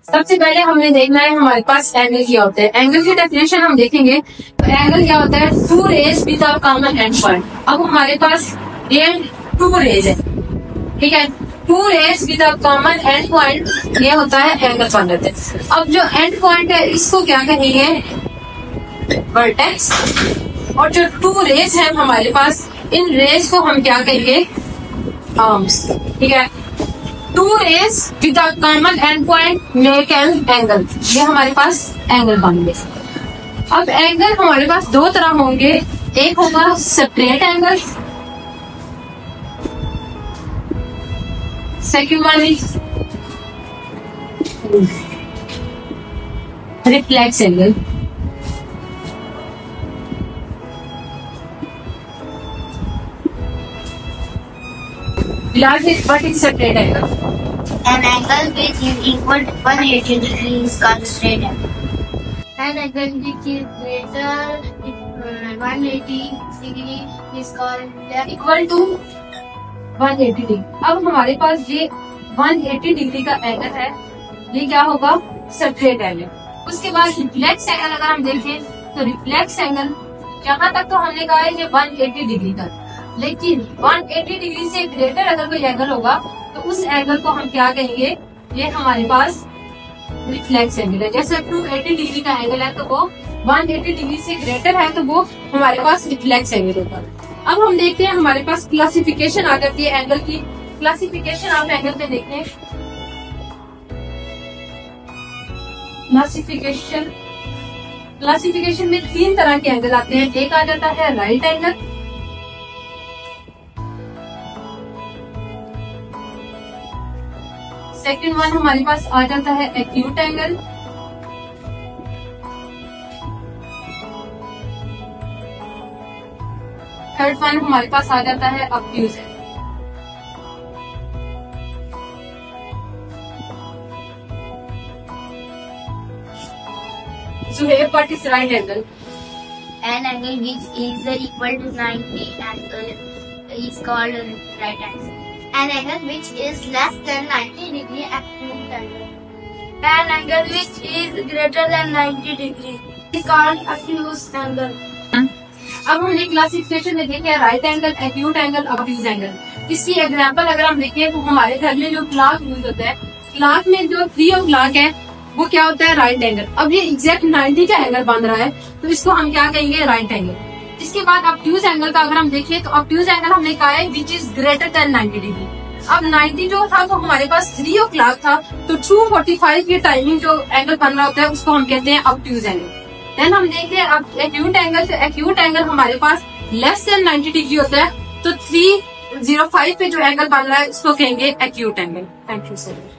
सबसे पहले हमने देखना है हमारे पास एंगल क्या होता है। एंगल की डेफिनेशन हम देखेंगे तो एंगल क्या होता है, two rays with a common end point. अब हमारे पास ये टू रेज है, ठीक है, two rays with a common end point, ये होता है एंगल पॉइंट है। अब जो एंड पॉइंट है इसको क्या कहेंगे, वर्टेक्स। और जो टू रेज है हमारे पास, इन रेज को हम क्या कहेंगे, आर्म्स, ठीक है। Two rays with a common end point make an angle, ये हमारे पास एंगल बन गए। अब एंगल हमारे पास दो तरह होंगे, एक होगा separate angle, second one is reflex angle. What is separate angle? An angle which is equal to 180 degrees is called straight angle. An angle which is greater than 180 degree is called equal to 180 degree. अब हमारे पास ये 180 degree का angle है, ये क्या होगा, separate angle. उसके बाद रिफ्लेक्स एंगल अगर हम देखें तो रिफ्लेक्स एंगल यहाँ तक तो हमने कहा है ये 180 डिग्री का, लेकिन 180 डिग्री से ग्रेटर अगर कोई एंगल होगा तो उस एंगल को हम क्या कहेंगे, ये हमारे पास रिफ्लेक्स एंगल है। जैसे 280 डिग्री का एंगल है तो वो 180 डिग्री से ग्रेटर है तो वो हमारे पास रिफ्लेक्स एंगल होगा। अब हम देखते हैं हमारे पास क्लासिफिकेशन आ जाती है एंगल की। क्लासिफिकेशन आप एंगल में देखते हैं, क्लासिफिकेशन में तीन तरह के एंगल आते हैं। एक आ जाता है राइट एंगल, सेकंड वन हमारे पास आ जाता है एक्यूट एंगल, थर्ड वन हमारे पास आ जाता है obtuse angle. Zuhair, what is right angle? An angle which is equal to 90 angle is called right angle. An angle which is less than 90 degree acute angle. An angle which is greater than 90 degree is called obtuse angle. अब हमने classification में देखे right angle, acute angle, obtuse angle. इसकी example अगर हम देखें तो हमारे घर में जो क्लॉक यूज होता है, क्लॉक में जो 3 o'clock है वो क्या होता है, राइट एंगल। अब ये एग्जैक्ट 90 का एंगल बन रहा है तो इसको हम क्या कहेंगे, राइट एंगल। इसके बाद ऑब्ट्यूज एंगल का अगर हम देखें तो ऑब्ट्यूज एंगल हमने कहा है which is greater than 90 degree. अब 90 जो था वो हमारे पास 3 o'clock था, तो 2:45 की टाइमिंग जो एंगल बन रहा होता है उसको हम कहते हैं ऑब्ट्यूज एंगल। देन हम देखते हैं अब एक्यूट एंगल, तो एक्यूट एंगल हमारे पास लेस देन 90 डिग्री होता है, तो 3:05 पे जो एंगल बन रहा है उसको कहेंगे acute angle. Thank you sir.